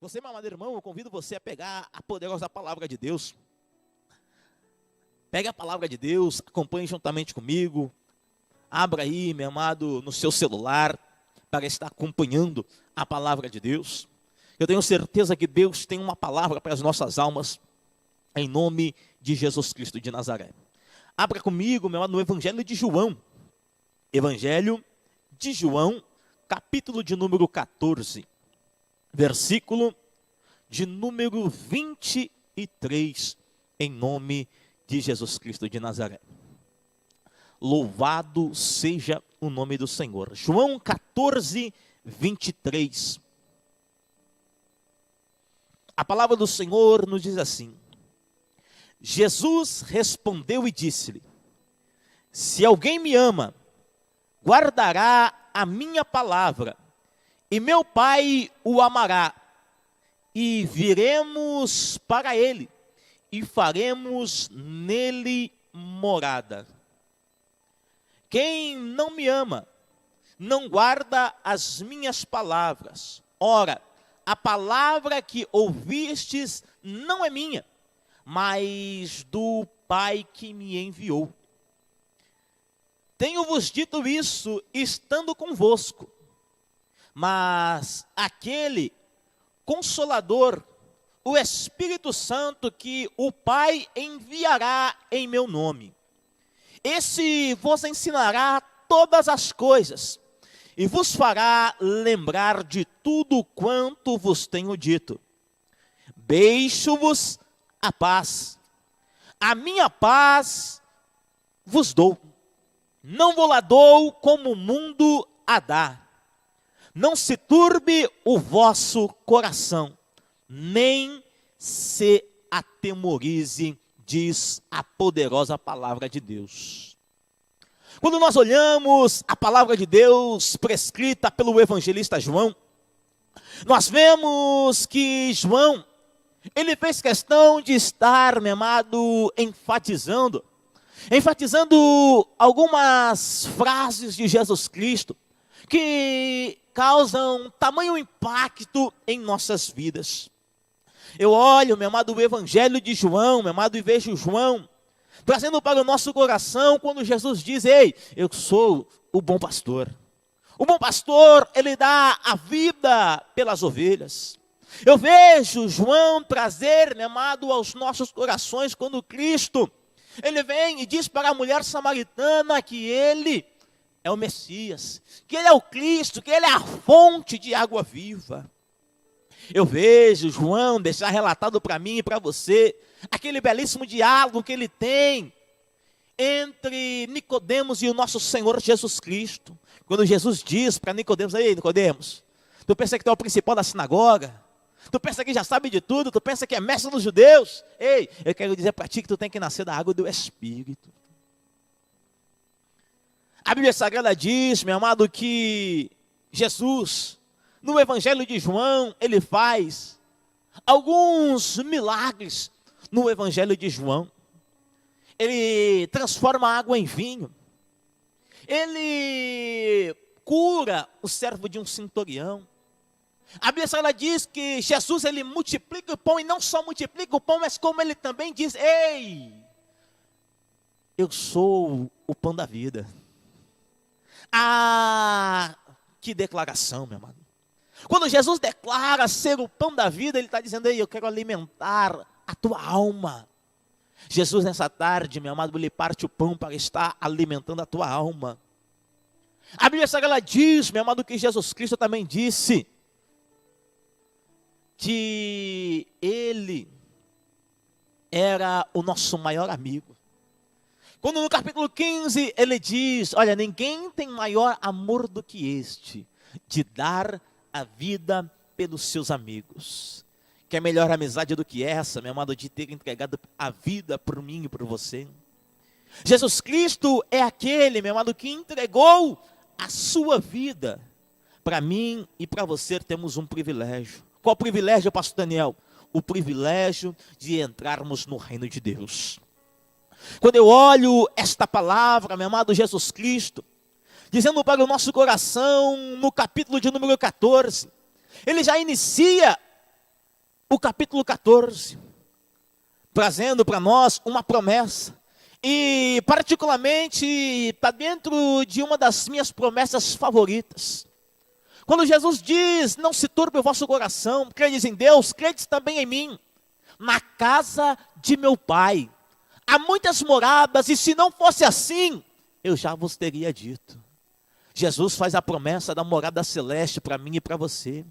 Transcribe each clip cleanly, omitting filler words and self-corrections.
Você, meu amado irmão, eu convido você a pegar a poderosa palavra de Deus. Pegue a palavra de Deus, acompanhe juntamente comigo. Abra aí, meu amado, no seu celular, para estar acompanhando a palavra de Deus. Eu tenho certeza que Deus tem uma palavra para as nossas almas, em nome de Jesus Cristo de Nazaré. Abra comigo, meu amado, no Evangelho de João. Evangelho de João, capítulo de número 14. Versículo de número 23, em nome de Jesus Cristo de Nazaré. Louvado seja o nome do Senhor. João 14, 23. A palavra do Senhor nos diz assim: Jesus respondeu e disse-lhe: se alguém me ama, guardará a minha palavra, e meu Pai o amará, e viremos para ele, e faremos nele morada. Quem não me ama, não guarda as minhas palavras. Ora, a palavra que ouvistes não é minha, mas do Pai que me enviou. Tenho-vos dito isso estando convosco. Mas aquele Consolador, o Espírito Santo, que o Pai enviará em meu nome, esse vos ensinará todas as coisas e vos fará lembrar de tudo quanto vos tenho dito. Deixo-vos a paz. A minha paz vos dou. Não vou lá dou como o mundo a dá. Não se turbe o vosso coração, nem se atemorize, diz a poderosa palavra de Deus. Quando nós olhamos a palavra de Deus prescrita pelo evangelista João, nós vemos que João, ele fez questão de estar, meu amado, enfatizando algumas frases de Jesus Cristo, que causam tamanho impacto em nossas vidas. Eu olho, meu amado, o Evangelho de João, meu amado, e vejo João trazendo para o nosso coração quando Jesus diz: ei, eu sou o bom pastor. O bom pastor, ele dá a vida pelas ovelhas. Eu vejo João trazer, meu amado, aos nossos corações quando Cristo, ele vem e diz para a mulher samaritana que ele é o Messias, que ele é o Cristo, que ele é a fonte de água viva. Eu vejo João deixar relatado para mim e para você aquele belíssimo diálogo que ele tem entre Nicodemos e o nosso Senhor Jesus Cristo. Quando Jesus diz para Nicodemos: ei, Nicodemos, tu pensa que tu é o principal da sinagoga? Tu pensa que já sabe de tudo? Tu pensa que é mestre dos judeus? Ei, eu quero dizer para ti que tu tem que nascer da água do Espírito. A Bíblia Sagrada diz, meu amado, que Jesus, no Evangelho de João, ele faz alguns milagres no Evangelho de João. Ele transforma a água em vinho. Ele cura o servo de um centurião. A Bíblia Sagrada diz que Jesus, ele multiplica o pão, e não só multiplica o pão, mas como ele também diz: ei, eu sou o pão da vida. Ah, que declaração, meu amado. Quando Jesus declara ser o pão da vida, ele está dizendo: ei, eu quero alimentar a tua alma. Jesus, nessa tarde, meu amado, ele parte o pão para estar alimentando a tua alma. A Bíblia Sagrada diz, meu amado, que Jesus Cristo também disse que ele era o nosso maior amigo. Quando no capítulo 15 ele diz: olha, ninguém tem maior amor do que este, de dar a vida pelos seus amigos. Que é melhor amizade do que essa, meu amado, de ter entregado a vida por mim e por você? Jesus Cristo é aquele, meu amado, que entregou a sua vida. Para mim e para você temos um privilégio. Qual privilégio, pastor Daniel? O privilégio de entrarmos no reino de Deus. Quando eu olho esta palavra, meu amado, Jesus Cristo, dizendo para o nosso coração, no capítulo de número 14, ele já inicia o capítulo 14, trazendo para nós uma promessa. E particularmente está dentro de uma das minhas promessas favoritas. Quando Jesus diz, não se turbe o vosso coração, credes em Deus, credes também em mim. Na casa de meu Pai há muitas moradas, e se não fosse assim, eu já vos teria dito. Jesus faz a promessa da morada celeste para mim e para você.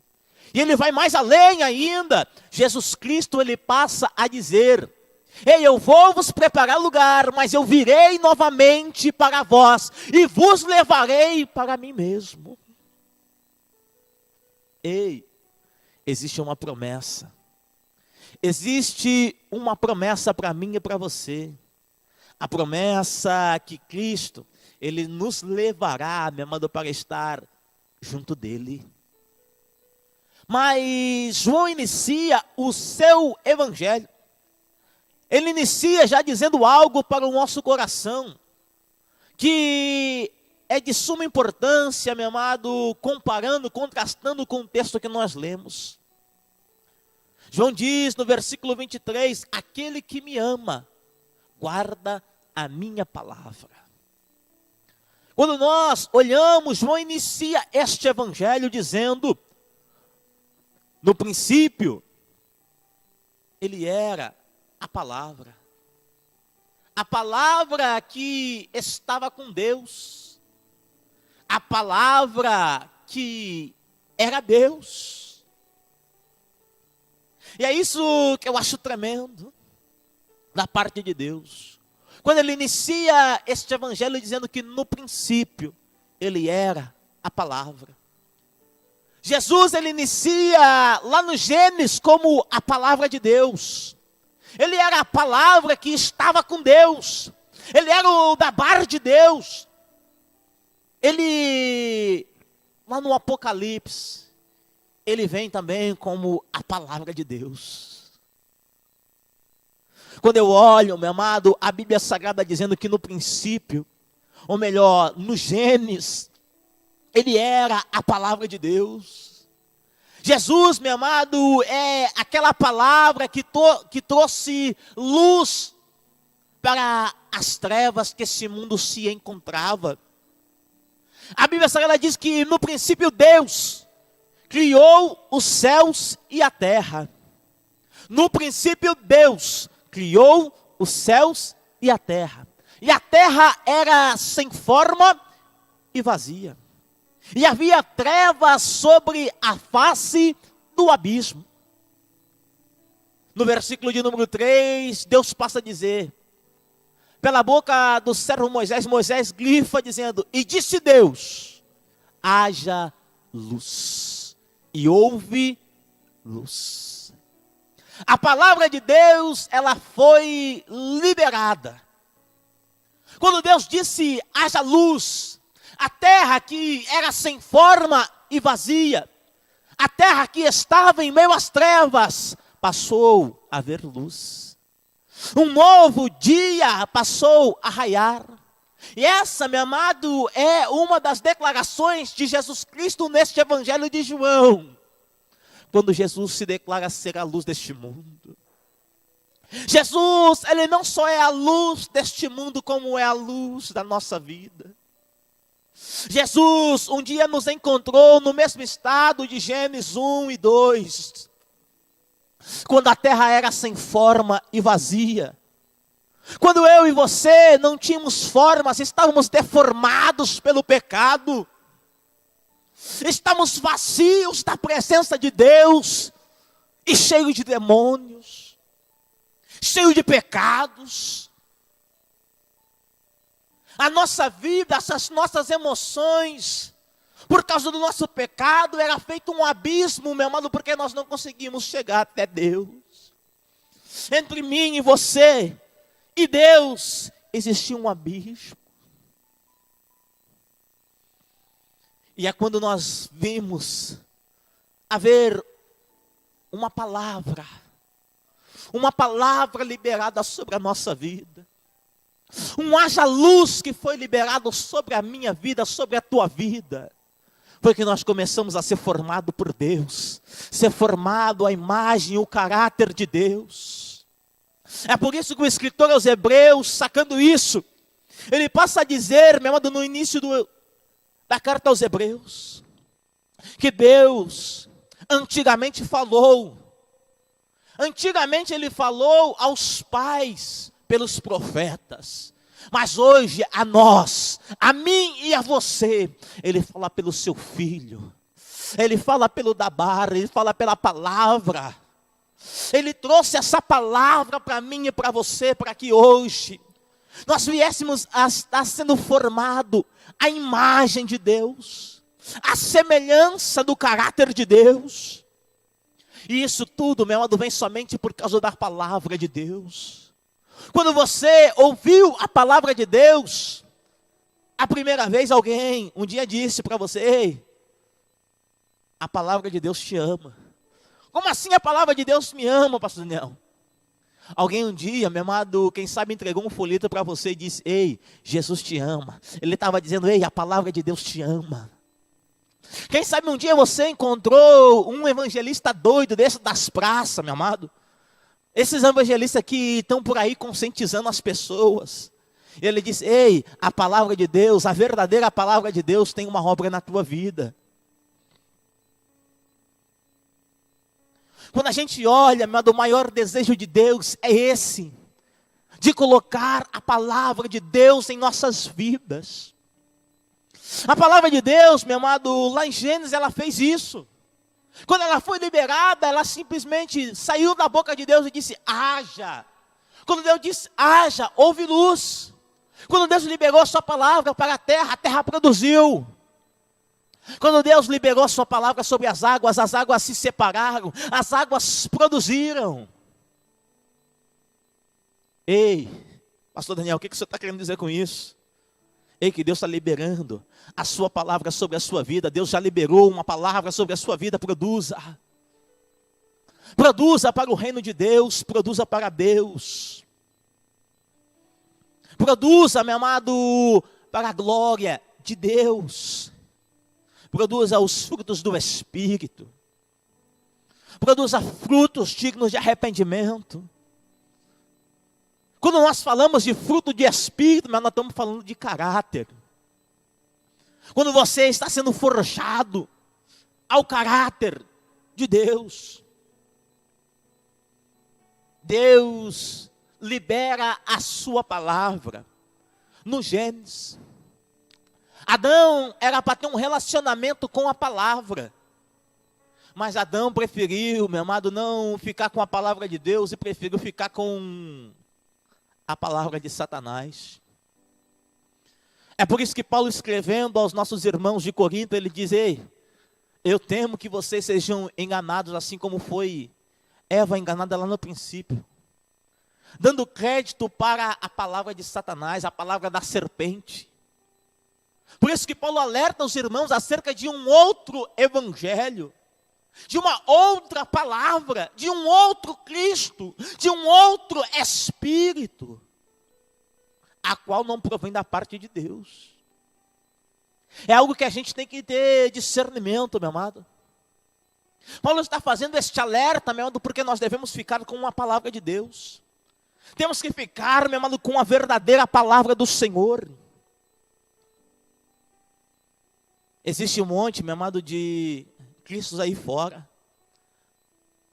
E ele vai mais além ainda. Jesus Cristo, ele passa a dizer: ei, eu vou vos preparar lugar, mas eu virei novamente para vós, e vos levarei para mim mesmo. Ei, existe uma promessa. Existe uma promessa para mim e para você. A promessa que Cristo, ele nos levará, meu amado, para estar junto dele. Mas João inicia o seu evangelho. Ele inicia já dizendo algo para o nosso coração, que é de suma importância, meu amado, comparando, contrastando com o texto que nós lemos. João diz no versículo 23, aquele que me ama, guarda a minha palavra. Quando nós olhamos, João inicia este evangelho dizendo, no princípio, ele era a palavra que estava com Deus, a palavra que era Deus. E é isso que eu acho tremendo da parte de Deus. Quando ele inicia este evangelho dizendo que no princípio ele era a palavra. Jesus, ele inicia lá no Gênesis como a palavra de Deus. Ele era a palavra que estava com Deus. Ele era o da bar de Deus. Ele, lá no Apocalipse, ele vem também como a palavra de Deus. Quando eu olho, meu amado, a Bíblia Sagrada dizendo que no princípio, ou melhor, no Gênesis, ele era a palavra de Deus. Jesus, meu amado, é aquela palavra que trouxe luz para as trevas que esse mundo se encontrava. A Bíblia Sagrada diz que no princípio Deus criou os céus e a terra. No princípio Deus criou os céus e a terra. E a terra era sem forma e vazia. E havia trevas sobre a face do abismo. No versículo de número 3, Deus passa a dizer, pela boca do servo Moisés, Moisés grifa dizendo, e disse Deus, haja luz. E houve luz. A palavra de Deus, ela foi liberada. Quando Deus disse, haja luz, a terra que era sem forma e vazia, a terra que estava em meio às trevas, passou a ver luz. Um novo dia passou a raiar. E essa, meu amado, é uma das declarações de Jesus Cristo neste evangelho de João. Quando Jesus se declara ser a luz deste mundo. Jesus, ele não só é a luz deste mundo, como é a luz da nossa vida. Jesus um dia nos encontrou no mesmo estado de Gênesis 1 e 2. Quando a terra era sem forma e vazia. Quando eu e você não tínhamos formas, estávamos deformados pelo pecado. Estamos vazios da presença de Deus. E cheios de demônios. Cheios de pecados. A nossa vida, essas nossas emoções, por causa do nosso pecado, era feito um abismo, meu amado, porque nós não conseguimos chegar até Deus. Entre mim e você e Deus, existia um abismo. E é quando nós vimos haver uma palavra liberada sobre a nossa vida. Um haja luz que foi liberado sobre a minha vida, sobre a tua vida. foi que nós começamos a ser formado por Deus, ser formado à imagem e o caráter de Deus. É por isso que o escritor aos Hebreus, sacando isso, ele passa a dizer, meu amado, no início da carta aos Hebreus, que Deus antigamente ele falou aos pais pelos profetas, mas hoje a nós, a mim e a você, ele fala pelo seu Filho, ele fala pelo Dabar, ele fala pela palavra, ele trouxe essa palavra para mim e para você, para que hoje nós viéssemos a estar sendo formado à imagem de Deus, à semelhança do caráter de Deus. E isso tudo, meu amado, vem somente por causa da palavra de Deus. Quando você ouviu a palavra de Deus, a primeira vez alguém um dia disse para você: ei, a palavra de Deus te ama. Como assim a palavra de Deus me ama, pastor Daniel? Alguém um dia, meu amado, quem sabe entregou um folheto para você e disse: ei, Jesus te ama. Ele estava dizendo: ei, a palavra de Deus te ama. Quem sabe um dia você encontrou um evangelista doido desse das praças, meu amado. Esses evangelistas que estão por aí conscientizando as pessoas. Ele disse: ei, a palavra de Deus, a verdadeira palavra de Deus tem uma obra na tua vida. Quando a gente olha, meu amado, o maior desejo de Deus é esse, de colocar a palavra de Deus em nossas vidas. A palavra de Deus, meu amado, lá em Gênesis ela fez isso. Quando ela foi liberada, ela simplesmente saiu da boca de Deus e disse: haja. Quando Deus disse haja, houve luz. Quando Deus liberou a sua palavra para a terra produziu. Quando Deus liberou a sua palavra sobre as águas se separaram, as águas produziram. Ei, pastor Daniel, o que você está querendo dizer com isso? Ei, que Deus está liberando a sua palavra sobre a sua vida. Deus já liberou uma palavra sobre a sua vida. Produza. Produza para o reino de Deus. Produza para Deus. Produza, meu amado, para a glória de Deus. Produza os frutos do Espírito. Produza frutos dignos de arrependimento. Quando nós falamos de fruto de Espírito, mas nós estamos falando de caráter. Quando você está sendo forjado ao caráter de Deus, Deus libera a sua palavra no Gênesis. Adão era para ter um relacionamento com a palavra. Mas Adão preferiu, meu amado, não ficar com a palavra de Deus e preferiu ficar com a palavra de Satanás. É por isso que Paulo, escrevendo aos nossos irmãos de Corinto, ele diz: ei, eu temo que vocês sejam enganados assim como foi Eva enganada lá no princípio, dando crédito para a palavra de Satanás, a palavra da serpente. Por isso que Paulo alerta os irmãos acerca de um outro evangelho, de uma outra palavra, de um outro Cristo, de um outro Espírito, a qual não provém da parte de Deus. É algo que a gente tem que ter discernimento, meu amado. Paulo está fazendo este alerta, meu amado, porque nós devemos ficar com uma palavra de Deus. Temos que ficar, meu amado, com a verdadeira palavra do Senhor. Existe um monte, meu amado, de Cristos aí fora.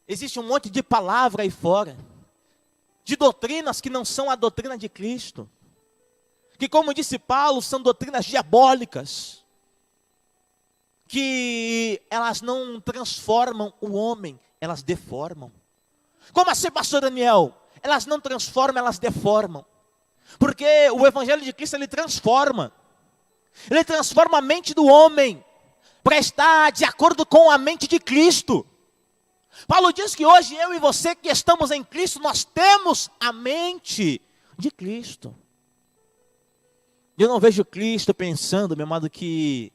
Existe um monte de palavra aí fora. De doutrinas que não são a doutrina de Cristo. Que, como disse Paulo, são doutrinas diabólicas. Que elas não transformam o homem, elas deformam. Como assim, pastor Daniel? Elas não transformam, elas deformam. Porque o Evangelho de Cristo, ele transforma. Ele transforma a mente do homem para estar de acordo com a mente de Cristo. Paulo diz que hoje eu e você que estamos em Cristo, nós temos a mente de Cristo. Eu não vejo Cristo pensando, meu amado, que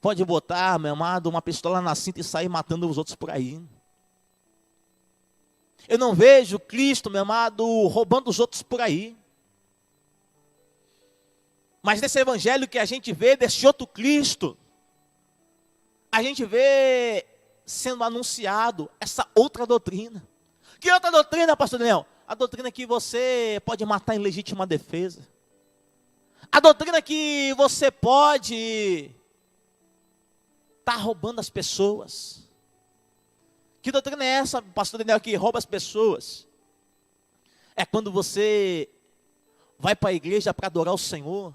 pode botar, meu amado, uma pistola na cinta e sair matando os outros por aí. Eu não vejo Cristo, meu amado, roubando os outros por aí. Mas nesse evangelho que a gente vê, desse outro Cristo, a gente vê sendo anunciado essa outra doutrina. Que outra doutrina, pastor Daniel? A doutrina que você pode matar em legítima defesa. A doutrina que você pode estar roubando as pessoas. Que doutrina é essa, pastor Daniel, que rouba as pessoas? É quando você vai para a igreja para adorar o Senhor,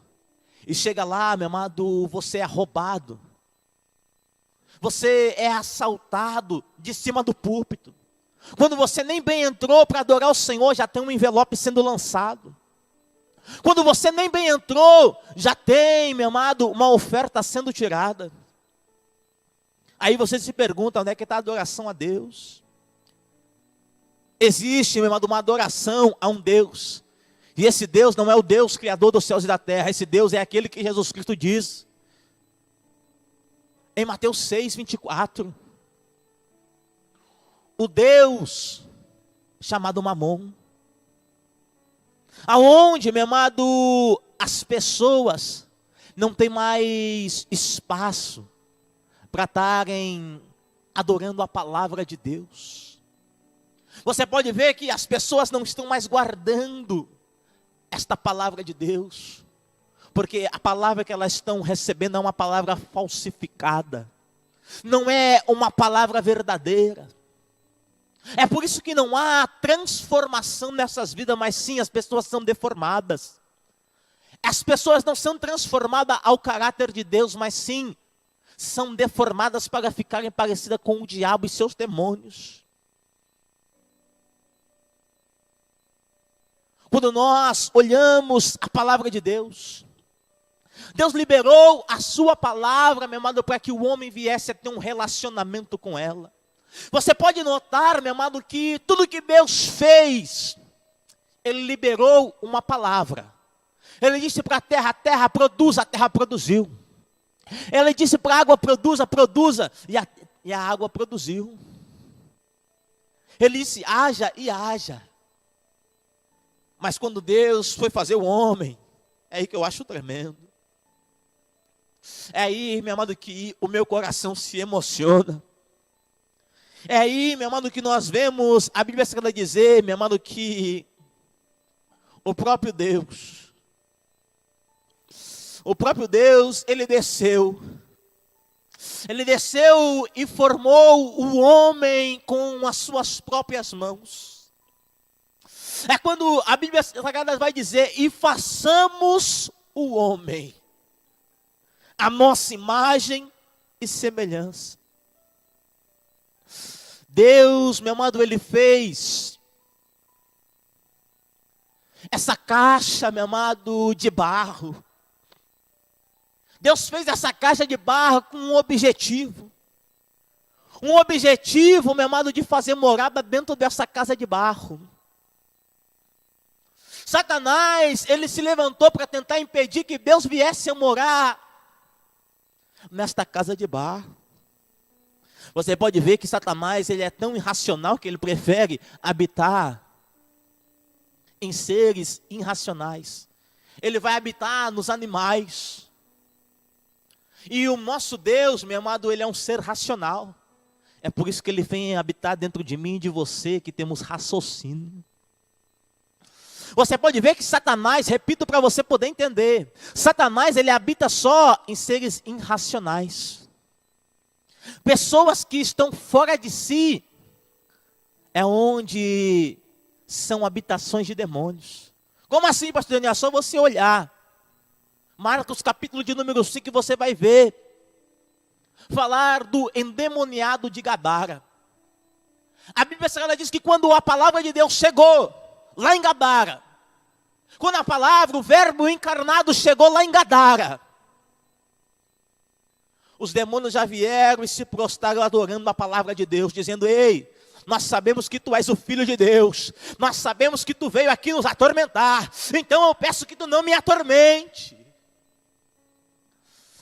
e chega lá, meu amado, você é roubado. Você é assaltado de cima do púlpito. Quando você nem bem entrou para adorar o Senhor, já tem um envelope sendo lançado. Quando você nem bem entrou, já tem, meu amado, uma oferta sendo tirada. Aí você se pergunta, onde é que está a adoração a Deus? Existe, meu amado, uma adoração a um Deus. E esse Deus não é o Deus criador dos céus e da terra. Esse Deus é aquele que Jesus Cristo diz. Em Mateus 6, 24. O Deus chamado Mamon. Aonde, meu amado, as pessoas não têm mais espaço para estarem adorando a palavra de Deus. Você pode ver que as pessoas não estão mais guardando esta palavra de Deus, porque a palavra que elas estão recebendo é uma palavra falsificada, não é uma palavra verdadeira. É por isso que não há transformação nessas vidas, mas sim as pessoas são deformadas. As pessoas não são transformadas ao caráter de Deus, mas sim são deformadas para ficarem parecidas com o diabo e seus demônios. Quando nós olhamos a palavra de Deus, Deus liberou a sua palavra, meu amado, para que o homem viesse a ter um relacionamento com ela. Você pode notar, meu amado, que tudo que Deus fez, Ele liberou uma palavra. Ele disse para a terra produza, a terra produziu. Ele disse para a água, produza, e a água produziu. Ele disse, haja e haja. Mas quando Deus foi fazer o homem, é aí que eu acho tremendo. É aí, meu amado, que o meu coração se emociona. É aí, meu amado, que nós vemos a Bíblia Sagrada dizer, meu amado, que o próprio Deus, Ele desceu e formou o homem com as suas próprias mãos. É quando a Bíblia Sagrada vai dizer, e façamos o homem a nossa imagem e semelhança. Deus, meu amado, Ele fez essa caixa, meu amado, de barro. Deus fez essa caixa de barro com um objetivo. Um objetivo, meu amado, de fazer morada dentro dessa casa de barro. Satanás, ele se levantou para tentar impedir que Deus viesse a morar nesta casa de barro. Você pode ver que Satanás, ele é tão irracional que ele prefere habitar em seres irracionais. Ele vai habitar nos animais. E o nosso Deus, meu amado, ele é um ser racional. É por isso que ele vem habitar dentro de mim e de você, que temos raciocínio. Você pode ver que Satanás, repito para você poder entender, Satanás, ele habita só em seres irracionais. Pessoas que estão fora de si, é onde são habitações de demônios. Como assim, pastor Daniel? É só você olhar. Marcos capítulo de número 5, você vai ver. Falar do endemoniado de Gadara. A Bíblia Sagrada diz que quando a palavra de Deus chegou lá em Gadara, quando a palavra, o verbo encarnado chegou lá em Gadara, os demônios já vieram e se prostraram adorando a palavra de Deus, dizendo, ei, nós sabemos que tu és o Filho de Deus, nós sabemos que tu veio aqui nos atormentar, então eu peço que tu não me atormente.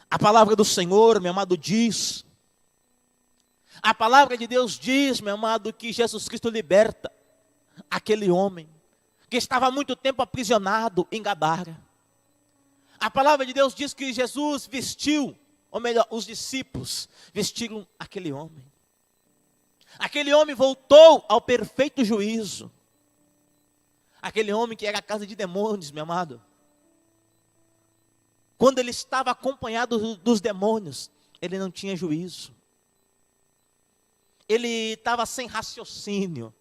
A palavra do Senhor, meu amado, diz, a palavra de Deus diz, meu amado, que Jesus Cristo liberta aquele homem que estava há muito tempo aprisionado em Gadara. A palavra de Deus diz que Jesus vestiu, ou melhor, os discípulos vestiram aquele homem. Aquele homem voltou ao perfeito juízo. Aquele homem que era a casa de demônios, meu amado. Quando ele estava acompanhado dos demônios, ele não tinha juízo. Ele estava sem raciocínio.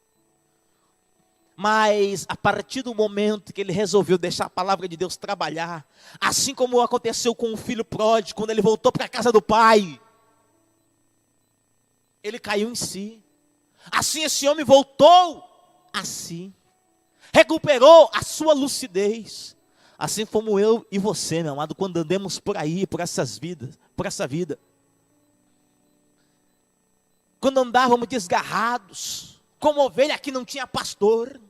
Mas a partir do momento que ele resolveu deixar a palavra de Deus trabalhar, assim como aconteceu com o filho pródigo, quando ele voltou para a casa do pai, ele caiu em si. Assim esse homem voltou a si, recuperou a sua lucidez. Assim como eu e você, meu amado, quando andamos por aí, por essa vida. Quando andávamos desgarrados, como ovelha que não tinha pastor.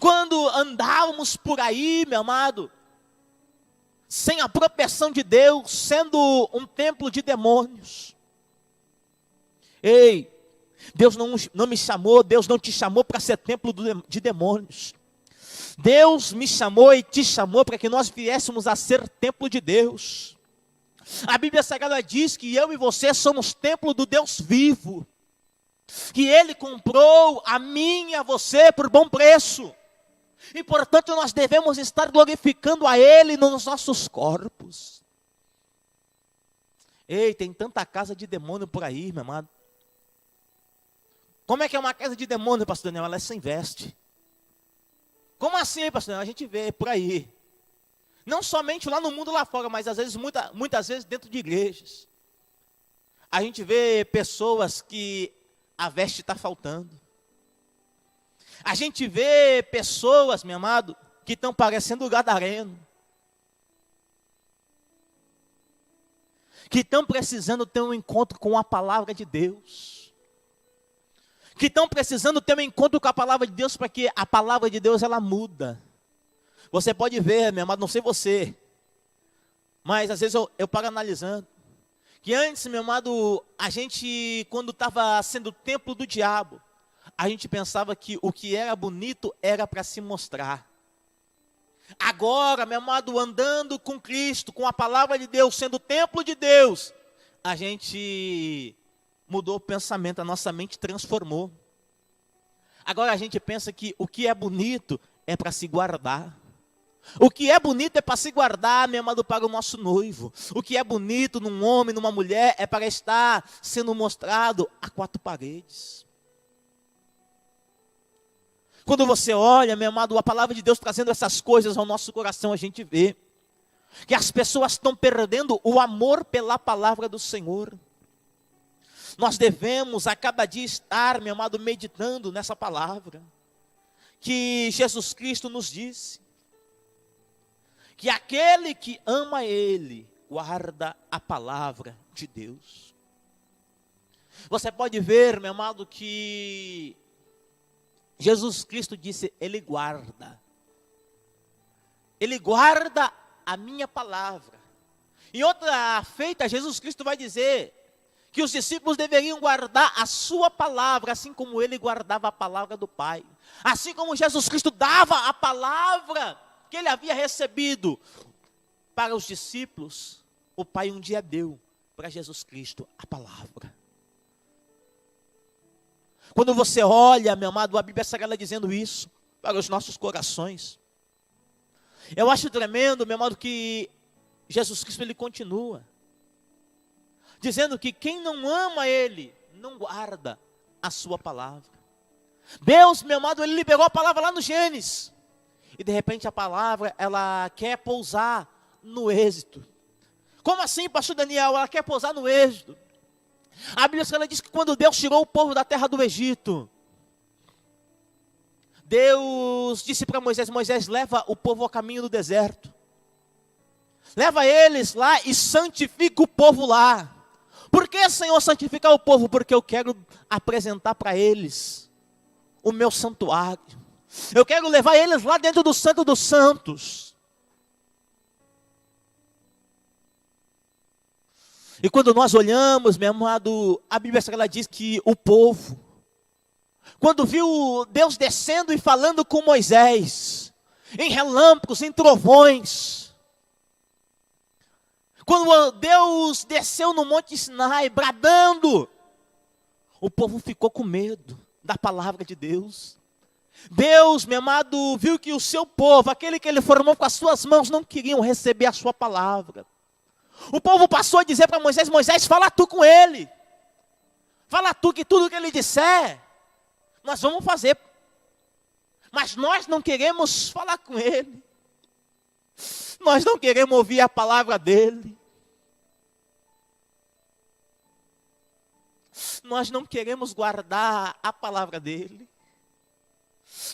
Quando andávamos por aí, meu amado, sem a proteção de Deus, sendo um templo de demônios. Ei, Deus não me chamou, Deus não te chamou para ser templo de demônios. Deus me chamou e te chamou para que nós viéssemos a ser templo de Deus. A Bíblia Sagrada diz que eu e você somos templo do Deus vivo. Que Ele comprou a mim e a você por bom preço. E portanto nós devemos estar glorificando a Ele nos nossos corpos. Ei, tem tanta casa de demônio por aí, meu amado. Como é que é uma casa de demônio, pastor Daniel? Ela é sem veste. Como assim, pastor Daniel? A gente vê por aí. Não somente lá no mundo lá fora, mas às vezes, muitas vezes dentro de igrejas. A gente vê pessoas que a veste está faltando. A gente vê pessoas, meu amado, que estão parecendo o gadareno. Que estão precisando ter um encontro com a palavra de Deus. Que estão precisando ter um encontro com a palavra de Deus, para que a palavra de Deus ela muda. Você pode ver, meu amado, não sei você, mas às vezes eu paro analisando, que antes, meu amado, a gente, quando estava sendo o templo do diabo, a gente pensava que o que era bonito era para se mostrar. Agora, meu amado, andando com Cristo, com a palavra de Deus, sendo o templo de Deus, a gente mudou o pensamento, a nossa mente transformou. Agora a gente pensa que o que é bonito é para se guardar. O que é bonito é para se guardar, meu amado, para o nosso noivo. O que é bonito num homem, numa mulher, é para estar sendo mostrado a quatro paredes. Quando você olha, meu amado, a palavra de Deus trazendo essas coisas ao nosso coração, a gente vê que as pessoas estão perdendo o amor pela palavra do Senhor. Nós devemos a cada dia estar, meu amado, meditando nessa palavra que Jesus Cristo nos disse. Que aquele que ama Ele, guarda a palavra de Deus. Você pode ver, meu amado, que Jesus Cristo disse, Ele guarda a minha palavra. Em outra feita, Jesus Cristo vai dizer que os discípulos deveriam guardar a sua palavra, assim como Ele guardava a palavra do Pai. Assim como Jesus Cristo dava a palavra que Ele havia recebido para os discípulos, o Pai um dia deu para Jesus Cristo a palavra. Quando você olha, meu amado, a Bíblia Sagrada dizendo isso para os nossos corações. Eu acho tremendo, meu amado, que Jesus Cristo ele continua dizendo que quem não ama Ele, não guarda a sua palavra. Deus, meu amado, Ele liberou a palavra lá no Gênesis. E de repente a palavra, ela quer pousar no Êxodo. Como assim, pastor Daniel? Ela quer pousar no Êxodo. A Bíblia ela diz que quando Deus tirou o povo da terra do Egito, Deus disse para Moisés, Moisés, leva o povo ao caminho do deserto. Leva eles lá e santifica o povo lá. Por que, Senhor, santificar o povo? Porque eu quero apresentar para eles o meu santuário. Eu quero levar eles lá dentro do Santo dos Santos. E quando nós olhamos, meu amado, a Bíblia Sagrada diz que o povo, quando viu Deus descendo e falando com Moisés, em relâmpagos, em trovões, Quando Deus desceu no Monte Sinai, bradando, o povo ficou com medo da palavra de Deus. Deus, meu amado, viu que o seu povo, aquele que ele formou com as suas mãos, não queriam receber a sua palavra. O povo passou a dizer para Moisés: Moisés, fala tu com ele. Fala tu que tudo que ele disser, nós vamos fazer. Mas nós não queremos falar com ele. Nós não queremos ouvir a palavra dele. Nós não queremos guardar a palavra dele.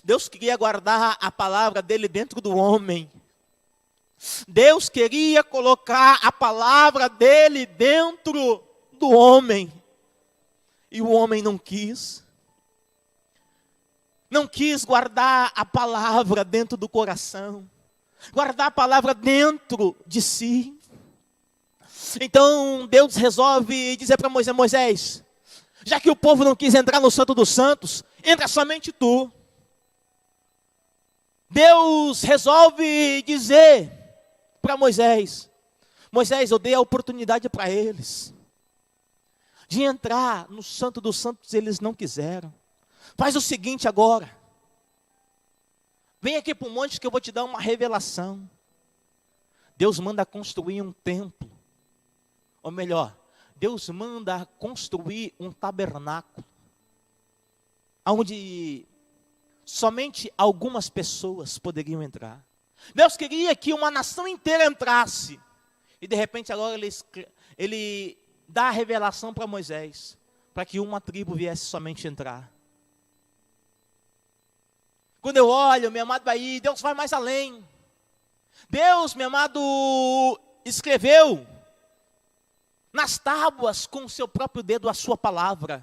Deus queria guardar a palavra dele dentro do homem. Deus queria colocar a palavra dele dentro do homem. E o homem não quis. Não quis guardar a palavra dentro do coração. Guardar a palavra dentro de si. Então Deus resolve dizer para Moisés: Moisés, já que o povo não quis entrar no Santo dos Santos, entra somente tu. Deus resolve dizer para Moisés: Moisés, eu dei a oportunidade para eles de entrar no Santo dos Santos, eles não quiseram. Faz o seguinte agora. Vem aqui para o monte que eu vou te dar uma revelação. Deus manda construir um templo. Ou melhor, Deus manda construir um tabernáculo. Onde somente algumas pessoas poderiam entrar. Deus queria que uma nação inteira entrasse. E de repente agora ele dá a revelação para Moisés. Para que uma tribo viesse somente entrar. Quando eu olho, meu amado, aí, Deus vai mais além. Deus, meu amado, escreveu nas tábuas com o seu próprio dedo a sua palavra.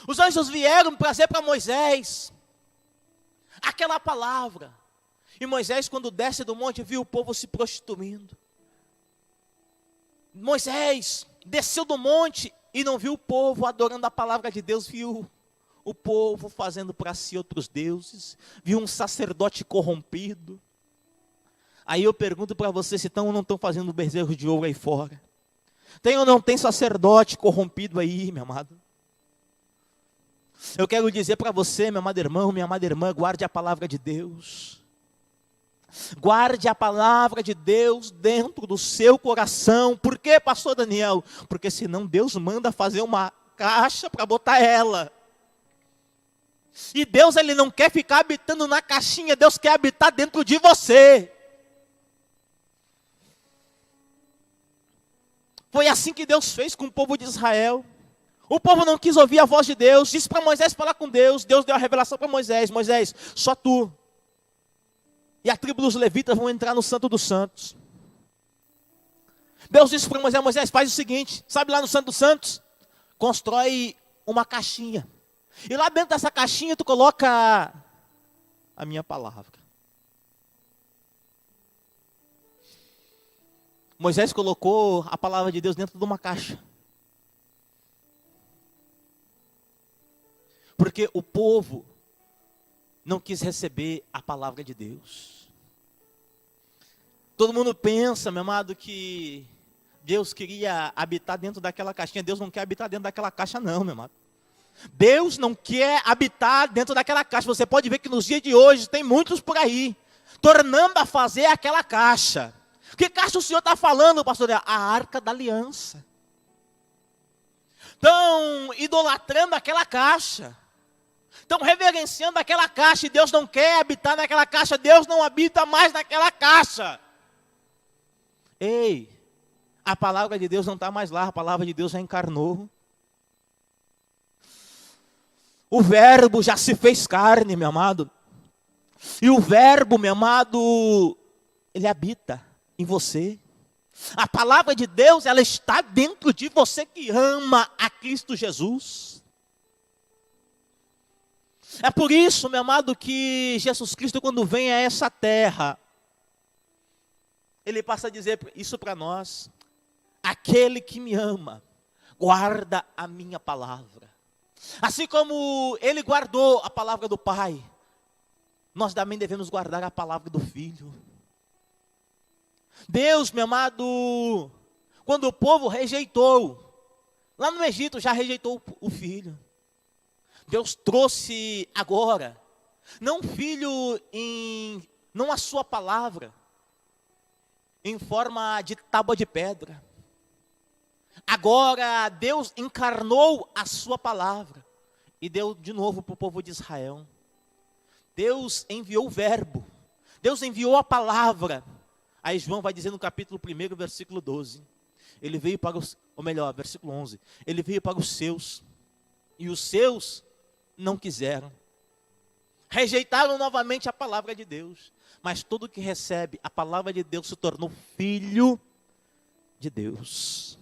Os anjos vieram trazer para Moisés aquela palavra. E Moisés, quando desce do monte, viu o povo se prostituindo. Moisés desceu do monte e não viu o povo adorando a palavra de Deus, viu o povo fazendo para si outros deuses, viu um sacerdote corrompido. Aí eu pergunto para você, se estão ou não estão fazendo bezerro de ouro aí fora? Tem ou não tem sacerdote corrompido aí, meu amado? Eu quero dizer para você, meu amado irmão, minha amada irmã, guarde a palavra de Deus. Guarde a palavra de Deus dentro do seu coração. Por quê, pastor Daniel? Porque senão Deus manda fazer uma caixa para botar ela. E Deus, ele não quer ficar habitando na caixinha, Deus quer habitar dentro de você. Foi assim que Deus fez com o povo de Israel. O povo não quis ouvir a voz de Deus, disse para Moisés falar com Deus. Deus deu a revelação para Moisés: Moisés, só tu e a tribo dos levitas vão entrar no Santo dos Santos. Deus disse para Moisés: Moisés, faz o seguinte, sabe lá no Santo dos Santos? Constrói uma caixinha. E lá dentro dessa caixinha tu coloca a minha palavra. Moisés colocou a palavra de Deus dentro de uma caixa. Porque o povo não quis receber a palavra de Deus. Todo mundo pensa, meu amado, que Deus queria habitar dentro daquela caixinha. Deus não quer habitar dentro daquela caixa não, meu amado. Deus não quer habitar dentro daquela caixa. Você pode ver que nos dias de hoje tem muitos por aí tornando a fazer aquela caixa. Que caixa o Senhor está falando, pastor? A Arca da Aliança. Estão idolatrando aquela caixa. Estão reverenciando aquela caixa. E Deus não quer habitar naquela caixa. Deus não habita mais naquela caixa. Ei, a palavra de Deus não está mais lá. A palavra de Deus já encarnou. O verbo já se fez carne, meu amado. E o verbo, meu amado, ele habita em você. A palavra de Deus, ela está dentro de você que ama a Cristo Jesus. É por isso, meu amado, que Jesus Cristo, quando vem a essa terra, ele passa a dizer isso para nós: aquele que me ama, guarda a minha palavra. Assim como ele guardou a palavra do Pai, nós também devemos guardar a palavra do Filho. Deus, meu amado, quando o povo rejeitou, lá no Egito já rejeitou o filho. Deus trouxe agora, não filho não a sua palavra, em forma de tábua de pedra. Agora Deus encarnou a sua palavra e deu de novo para o povo de Israel. Deus enviou o verbo, Deus enviou a palavra. Aí João vai dizer no capítulo 1, versículo 12. Ele veio para os, ou melhor, versículo 11. Ele veio para os seus, e os seus não quiseram. Rejeitaram novamente a palavra de Deus. Mas todo que recebe a palavra de Deus se tornou filho de Deus.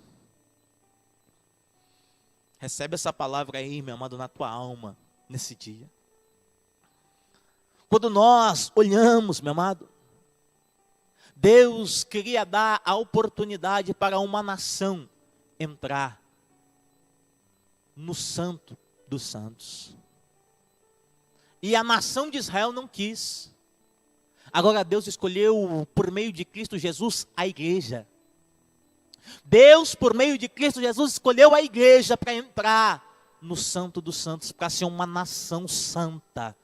Recebe essa palavra aí, meu amado, na tua alma, nesse dia. Quando nós olhamos, meu amado, Deus queria dar a oportunidade para uma nação entrar no Santo dos Santos. E a nação de Israel não quis. Agora Deus escolheu, por meio de Cristo Jesus, a igreja. Deus, por meio de Cristo Jesus, escolheu a igreja para entrar no Santo dos Santos, para ser uma nação santa.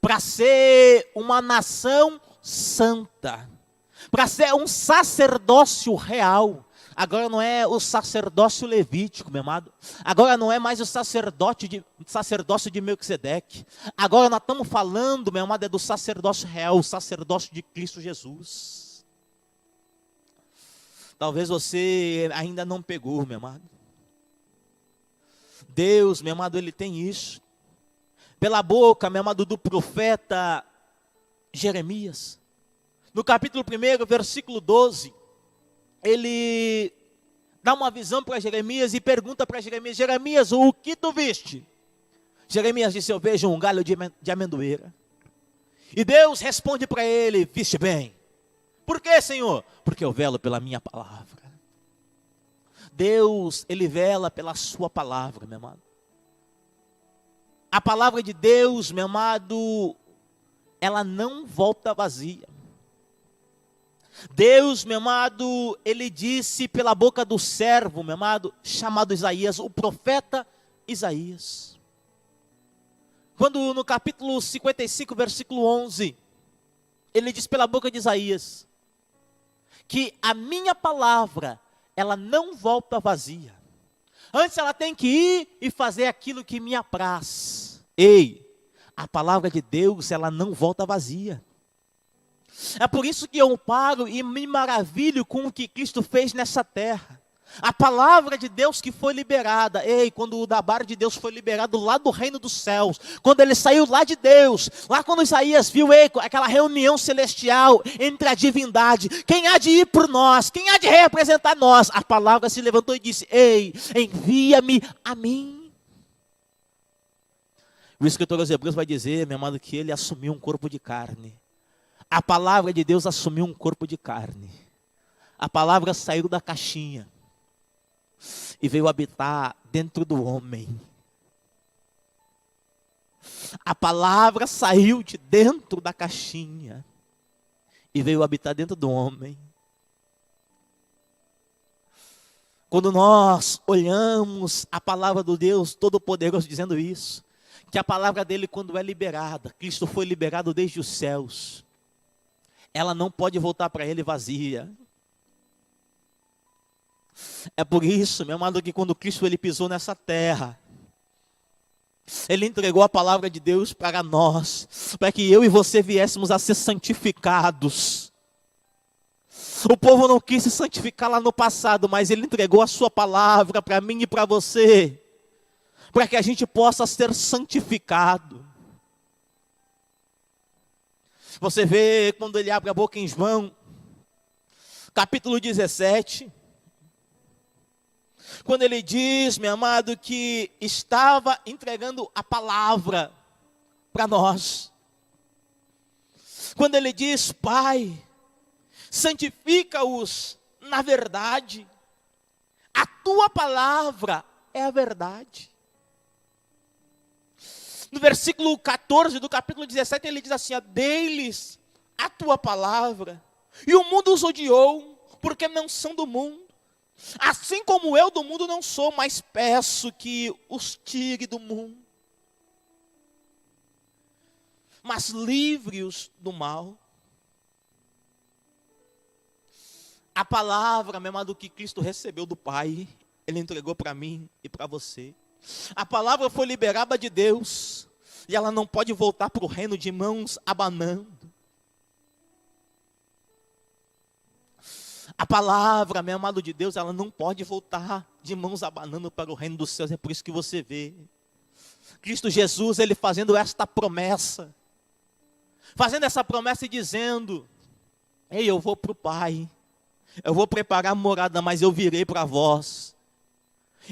Para ser uma nação santa. Para ser um sacerdócio real. Agora não é o sacerdócio levítico, meu amado. Agora não é mais o sacerdócio de Melquisedeque. Agora nós estamos falando, meu amado, é do sacerdócio real, o sacerdócio de Cristo Jesus. Talvez você ainda não pegou, meu amado. Deus, meu amado, Ele tem isso. Pela boca, meu amado, do profeta Jeremias. No capítulo 1, versículo 12. Ele dá uma visão para Jeremias e pergunta para Jeremias: Jeremias, o que tu viste? Jeremias disse: eu vejo um galho de amendoeira. E Deus responde para ele: viste bem. Por quê, Senhor? Porque eu velo pela minha palavra. Deus, Ele vela pela sua palavra, meu amado. A palavra de Deus, meu amado, ela não volta vazia. Deus, meu amado, Ele disse pela boca do servo, meu amado, chamado Isaías, o profeta Isaías. Quando no capítulo 55, versículo 11, Ele diz pela boca de Isaías, que a minha palavra, ela não volta vazia. Antes ela tem que ir e fazer aquilo que me apraz. Ei, a palavra de Deus, ela não volta vazia. É por isso que eu paro e me maravilho com o que Cristo fez nessa terra. A palavra de Deus que foi liberada. Ei, quando o Dabar de Deus foi liberado lá do reino dos céus. Quando ele saiu lá de Deus. Lá quando Isaías viu aquela reunião celestial entre a divindade. Quem há de ir por nós? Quem há de representar nós? A palavra se levantou e disse: ei, envia-me a mim. O escritor aos Hebreus vai dizer, meu amado, que ele assumiu um corpo de carne. A palavra de Deus assumiu um corpo de carne. A palavra saiu da caixinha e veio habitar dentro do homem. A palavra saiu de dentro da caixinha e veio habitar dentro do homem. Quando nós olhamos a palavra do Deus Todo-Poderoso dizendo isso, que a palavra dele, quando é liberada, Cristo foi liberado desde os céus, ela não pode voltar para ele vazia. É por isso, meu amado, que quando Cristo ele pisou nessa terra, Ele entregou a palavra de Deus para nós, para que eu e você viéssemos a ser santificados. O povo não quis se santificar lá no passado, mas Ele entregou a sua palavra para mim e para você, para que a gente possa ser santificado. Você vê quando ele abre a boca em João, capítulo 17, quando ele diz, meu amado, que estava entregando a palavra para nós. Quando ele diz: Pai, santifica-os na verdade, a tua palavra é a verdade. No versículo 14 do capítulo 17, ele diz assim: dei-lhes a tua palavra, e o mundo os odiou, porque não são do mundo, Assim como eu do mundo não sou, mas peço que os tire do mundo, mas livre-os do mal. A palavra, meu amado, que Cristo recebeu do Pai, Ele entregou para mim e para você. A palavra foi liberada de Deus, e ela não pode voltar para o reino de mãos abanando. A palavra, meu amado de Deus, ela não pode voltar de mãos abanando para o reino dos céus. É por isso que você vê Cristo Jesus, Ele fazendo esta promessa. Fazendo essa promessa e dizendo: ei, eu vou para o Pai. Eu vou preparar a morada, mas eu virei para vós.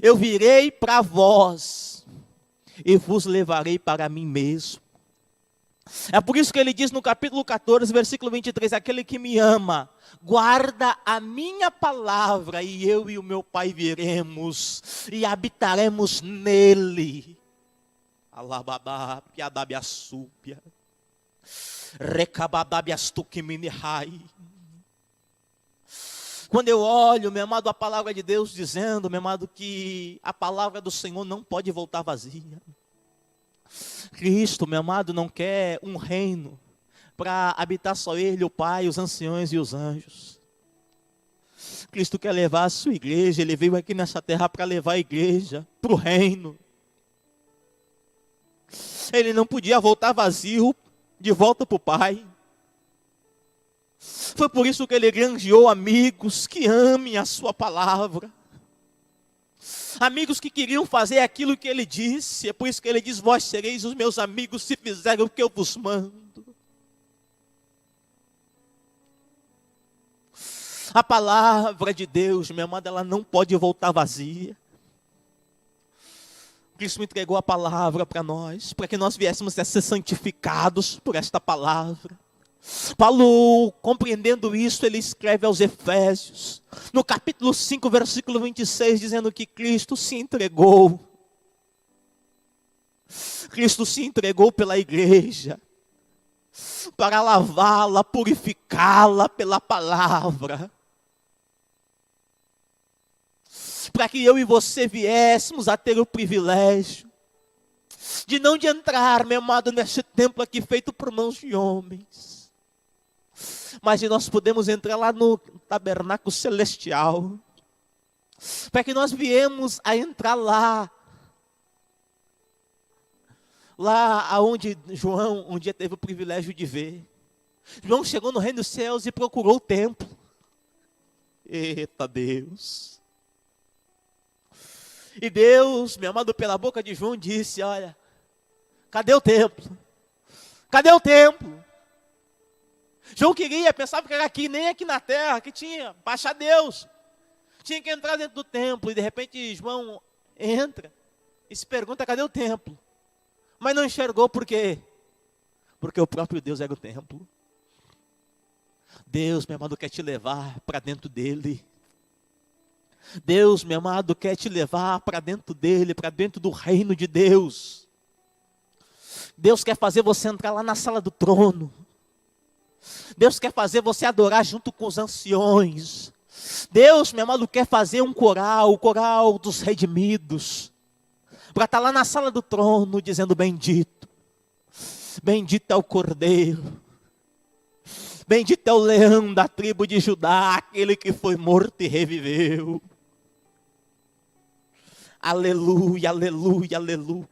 Eu virei para vós e vos levarei para mim mesmo. É por isso que ele diz no capítulo 14, versículo 23, aquele que me ama, guarda a minha palavra, e eu e o meu Pai viremos e habitaremos nele. Alababá, piadabiaçúpia, recabababiastuquiminihai. Quando eu olho, meu amado, a palavra de Deus dizendo, meu amado, que a palavra do Senhor não pode voltar vazia. Cristo, meu amado, não quer um reino para habitar só Ele, o Pai, os anciões e os anjos. Cristo quer levar a sua igreja. Ele veio aqui nessa terra para levar a igreja para o reino. Ele não podia voltar vazio de volta para o Pai. Foi por isso que Ele granjeou amigos que amem a sua palavra. Amigos que queriam fazer aquilo que Ele disse. É por isso que Ele diz: vós sereis os meus amigos se fizerem o que eu vos mando. A palavra de Deus, minha amada, ela não pode voltar vazia. Cristo entregou a palavra para nós, para que nós viéssemos a ser santificados por esta palavra. Paulo, compreendendo isso, ele escreve aos Efésios, no capítulo 5, versículo 26, dizendo que Cristo se entregou. Cristo se entregou pela igreja, para lavá-la, purificá-la pela palavra. Para que eu e você viéssemos a ter o privilégio de não de entrar, meu amado, neste templo aqui feito por mãos de homens, mas nós podemos entrar lá no tabernáculo celestial, para que nós viemos a entrar lá aonde João um dia teve o privilégio de ver. João chegou no reino dos céus e procurou o templo. Eita Deus! E Deus, meu amado, pela boca de João disse: olha, cadê o templo? Cadê o templo? João queria, pensava que era aqui, nem aqui na terra, que tinha, baixa Deus. Tinha que entrar dentro do templo, e de repente João entra e se pergunta: cadê o templo? Mas não enxergou, por quê? Porque o próprio Deus era o templo. Deus, meu amado, quer te levar para dentro dele. Deus, meu amado, quer te levar para dentro dele, para dentro do reino de Deus. Deus quer fazer você entrar lá na sala do trono. Deus quer fazer você adorar junto com os anciões. Deus, meu amado, quer fazer um coral, o coral dos redimidos, para estar lá na sala do trono dizendo: bendito, bendito é o Cordeiro, bendito é o leão da tribo de Judá, aquele que foi morto e reviveu. Aleluia, aleluia, aleluia.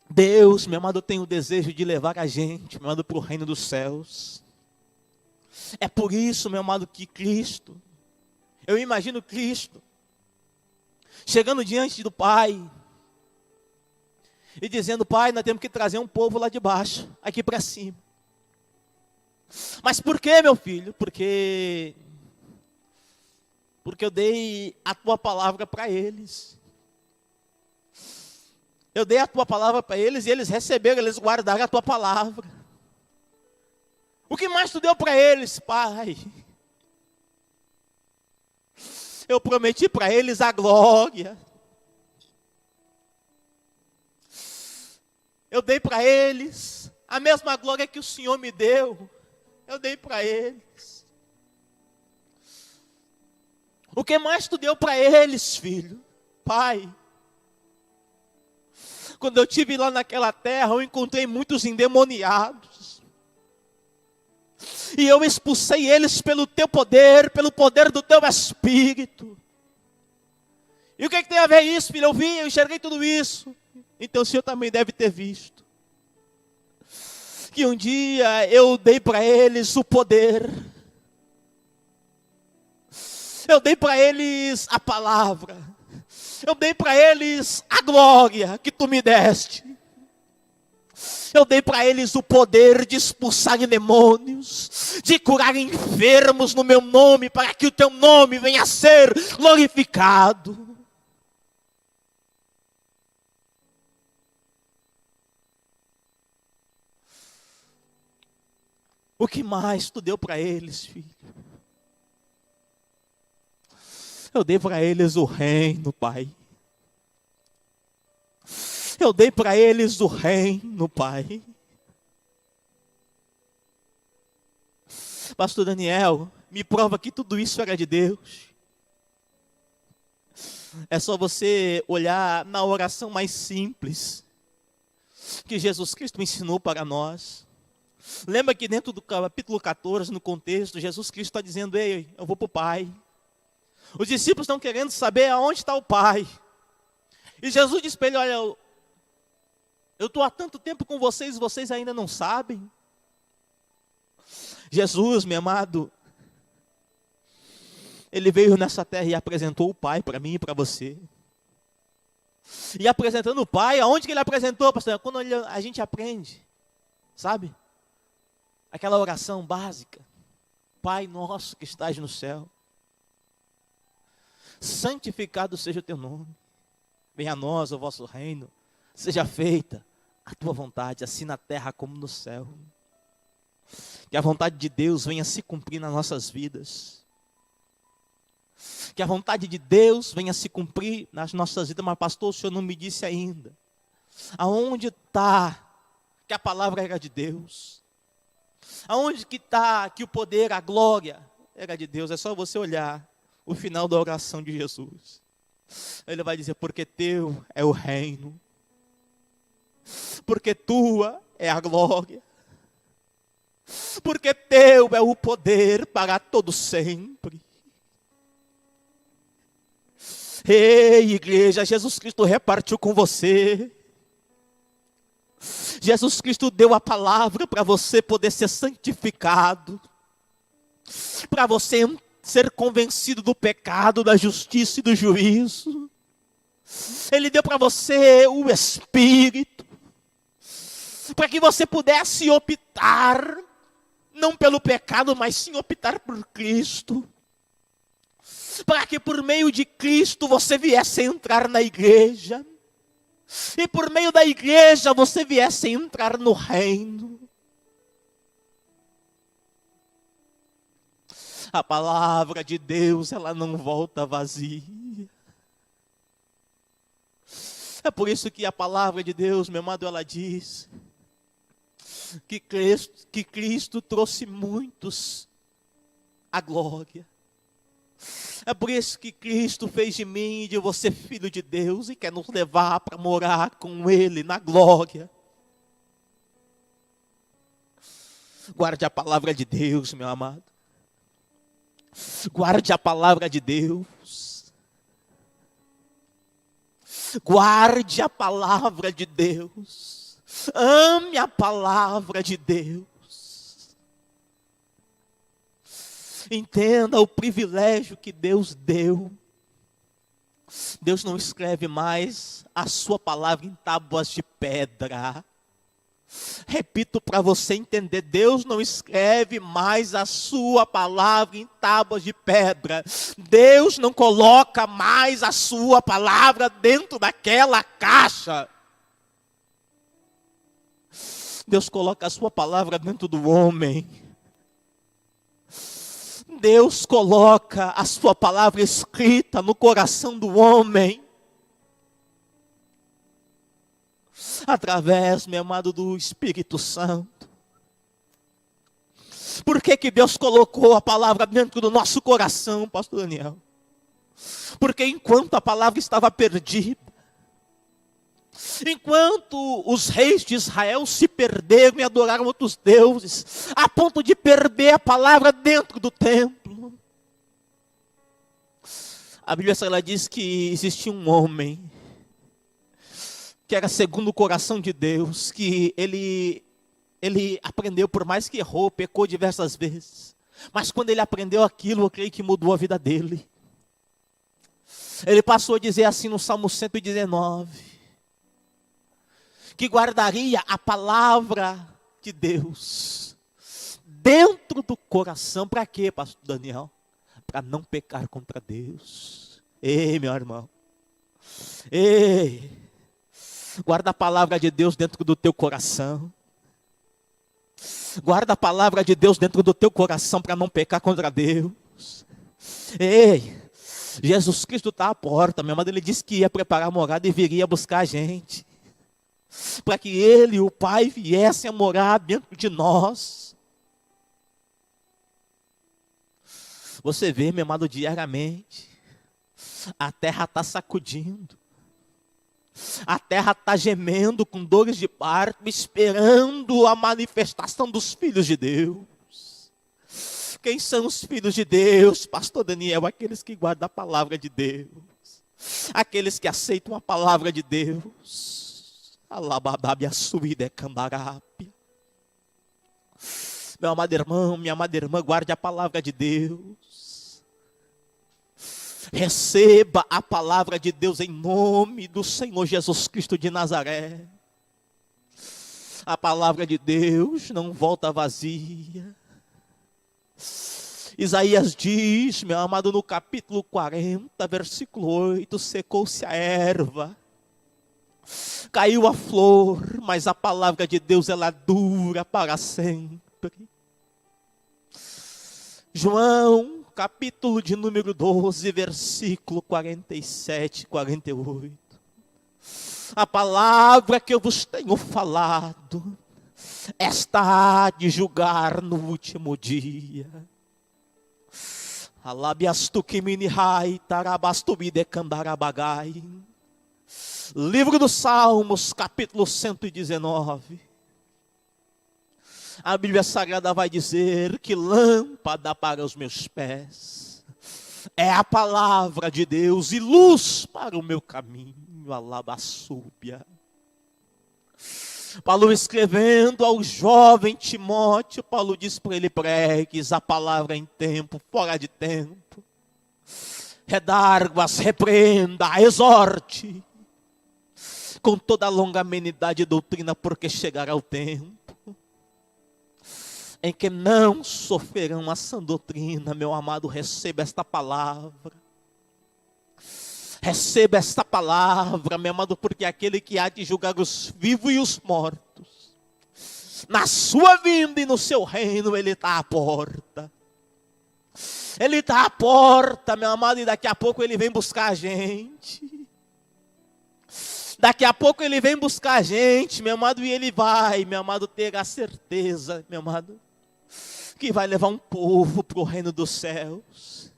Deus, meu amado, tem o desejo de levar a gente, meu amado, para o reino dos céus. É por isso, meu amado, que Cristo, eu imagino Cristo chegando diante do Pai e dizendo: Pai, nós temos que trazer um povo lá de baixo, aqui para cima. Mas por que, meu filho? Porque eu dei a tua palavra para eles. Eu dei a tua palavra para eles e eles receberam, eles guardaram a tua palavra. O que mais tu deu para eles, Pai? Eu prometi para eles a glória. Eu dei para eles a mesma glória que o Senhor me deu. Eu dei para eles. O que mais tu deu para eles, filho? Pai, quando eu estive lá naquela terra, eu encontrei muitos endemoniados. E eu expulsei eles pelo teu poder, pelo poder do teu Espírito. E o que tem a ver isso, filho? Eu vi, eu enxerguei tudo isso. Então o Senhor também deve ter visto. Que um dia eu dei para eles o poder. Eu dei para eles a palavra. Eu dei para eles a glória que tu me deste. Eu dei para eles o poder de expulsar demônios, de curar enfermos no meu nome, para que o teu nome venha a ser glorificado. O que mais tu deu para eles, filho? Eu dei para eles o reino, Pai. Eu dei para eles o reino, Pai. Pastor Daniel, me prova que tudo isso era de Deus. É só você olhar na oração mais simples que Jesus Cristo ensinou para nós. Lembra que dentro do capítulo 14, no contexto, Jesus Cristo está dizendo: ei, eu vou para o Pai. Os discípulos estão querendo saber aonde está o Pai. E Jesus disse para ele: olha, eu estou há tanto tempo com vocês, vocês ainda não sabem. Jesus, meu amado, Ele veio nessa terra e apresentou o Pai para mim e para você. E apresentando o Pai, aonde que Ele apresentou, pastor? Quando a gente aprende, sabe? Aquela oração básica: Pai nosso que estás no céu, santificado seja o teu nome, venha a nós o vosso reino, seja feita a tua vontade, assim na terra como no céu. Que a vontade de Deus venha se cumprir nas nossas vidas. Que a vontade de Deus venha se cumprir nas nossas vidas. Mas pastor, o senhor não me disse ainda aonde está que a palavra era de Deus? Aonde que está que o poder, a glória era de Deus? É só você olhar o final da oração de Jesus. Ele vai dizer: porque teu é o reino, porque tua é a glória, porque teu é o poder para todo sempre. Ei, igreja, Jesus Cristo repartiu com você. Jesus Cristo deu a palavra para você poder ser santificado, para você ser convencido do pecado, da justiça e do juízo. Ele deu para você o Espírito, para que você pudesse optar, não pelo pecado, mas sim optar por Cristo. Para que por meio de Cristo você viesse a entrar na igreja. E por meio da igreja você viesse a entrar no reino. A palavra de Deus, ela não volta vazia. É por isso que a palavra de Deus, meu amado, ela diz que Cristo trouxe muitos à glória. É por isso que Cristo fez de mim e de você filho de Deus e quer nos levar para morar com Ele na glória. Guarde a palavra de Deus, meu amado. Guarde a palavra de Deus. Guarde a palavra de Deus. Ame a palavra de Deus. Entenda o privilégio que Deus deu. Deus não escreve mais a sua palavra em tábuas de pedra. Repito para você entender: Deus não escreve mais a sua palavra em tábuas de pedra. Deus não coloca mais a sua palavra dentro daquela caixa. Deus coloca a sua palavra dentro do homem. Deus coloca a sua palavra escrita no coração do homem. Através, meu amado, do Espírito Santo. Por que que Deus colocou a palavra dentro do nosso coração, pastor Daniel? Porque enquanto a palavra estava perdida, enquanto os reis de Israel se perderam e adoraram outros deuses, a ponto de perder a palavra dentro do templo, a Bíblia Sagrada diz que existia um homem que era segundo o coração de Deus, que ele aprendeu, por mais que errou, pecou diversas vezes, mas quando ele aprendeu aquilo, eu creio que mudou a vida dele. Ele passou a dizer assim no Salmo 119, que guardaria a palavra de Deus dentro do coração. Para quê, pastor Daniel? Para não pecar contra Deus. Ei, meu irmão. Ei. Guarda a palavra de Deus dentro do teu coração. Guarda a palavra de Deus dentro do teu coração para não pecar contra Deus. Ei, Jesus Cristo está à porta, meu amado. Ele disse que ia preparar a morada e viria buscar a gente, para que Ele e o Pai viessem a morar dentro de nós. Você vê, meu amado, diariamente, a terra está sacudindo. A terra está gemendo com dores de parto, esperando a manifestação dos filhos de Deus. Quem são os filhos de Deus, pastor Daniel? Aqueles que guardam a palavra de Deus. Aqueles que aceitam a palavra de Deus. Meu amado irmão, minha amada irmã, guarde a palavra de Deus. Receba a palavra de Deus em nome do Senhor Jesus Cristo de Nazaré. A palavra de Deus não volta vazia. Isaías diz, meu amado, no capítulo 40, versículo 8, secou-se a erva, caiu a flor, mas a palavra de Deus ela dura para sempre. João, capítulo de número 12, versículo 47, 48. A palavra que eu vos tenho falado, esta há de julgar no último dia. Livro dos Salmos, capítulo 119. A Bíblia Sagrada vai dizer que lâmpada para os meus pés é a palavra de Deus e luz para o meu caminho. Alabaçúbia. Paulo escrevendo ao jovem Timóteo, Paulo diz para ele: pregues a palavra em tempo, fora de tempo. Redarguas, repreenda, exorte com toda a longanimidade e doutrina, porque chegará o tempo em que não sofrerão a sã doutrina. Meu amado, receba esta palavra. Receba esta palavra, meu amado, porque aquele que há de julgar os vivos e os mortos, na sua vinda e no seu reino, ele está à porta. Ele está à porta, meu amado, e daqui a pouco ele vem buscar a gente. Daqui a pouco ele vem buscar a gente, meu amado, e ele vai, meu amado, ter a certeza, meu amado, que vai levar um povo para o reino dos céus.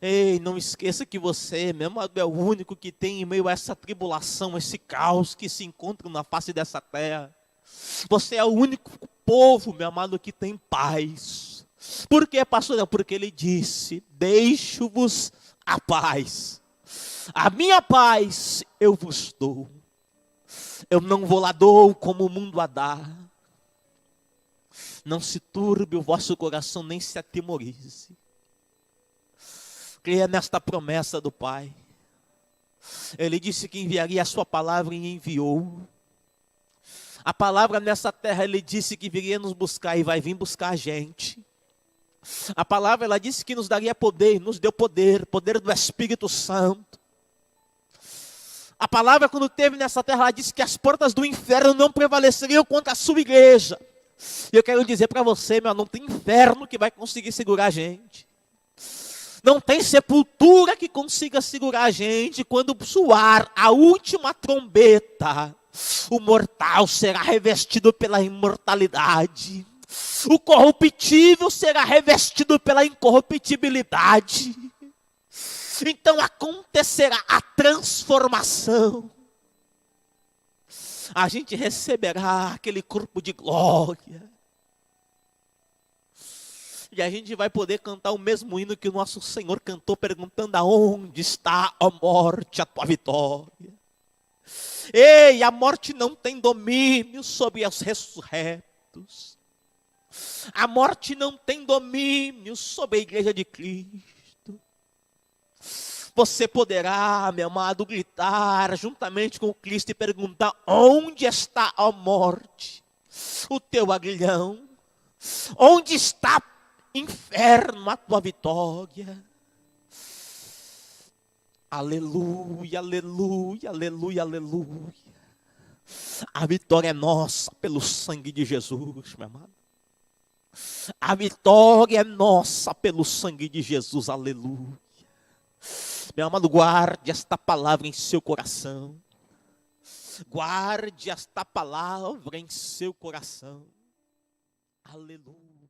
Ei, não esqueça que você, meu amado, é o único que tem em meio a essa tribulação, esse caos que se encontra na face dessa terra. Você é o único povo, meu amado, que tem paz. Por quê, pastor? Porque ele disse: deixo-vos a paz. A minha paz eu vos dou. Eu não vou lá dou como o mundo a dá. Não se turbe o vosso coração, nem se atemorize. Creia nesta promessa do Pai. Ele disse que enviaria a sua palavra e enviou. A palavra nessa terra, ele disse que viria nos buscar e vai vir buscar a gente. A palavra, ela disse que nos daria poder, nos deu poder, poder do Espírito Santo. A palavra, quando teve nessa terra, ela disse que as portas do inferno não prevaleceriam contra a sua igreja. E eu quero dizer para você, meu, não tem inferno que vai conseguir segurar a gente. Não tem sepultura que consiga segurar a gente. Quando soar a última trombeta, o mortal será revestido pela imortalidade. O corruptível será revestido pela incorruptibilidade. Então acontecerá a transformação. A gente receberá aquele corpo de glória. E a gente vai poder cantar o mesmo hino que o nosso Senhor cantou, perguntando: aonde está, ó morte, a tua vitória? Ei, a morte não tem domínio sobre os ressurretos. A morte não tem domínio sobre a igreja de Cristo. Você poderá, meu amado, gritar juntamente com Cristo e perguntar: onde está, ó morte, o teu aguilhão? Onde está, inferno, a tua vitória? Aleluia, aleluia, aleluia, aleluia. A vitória é nossa pelo sangue de Jesus, meu amado. A vitória é nossa pelo sangue de Jesus, aleluia. Meu amado, guarde esta palavra em seu coração. Guarde esta palavra em seu coração. Aleluia.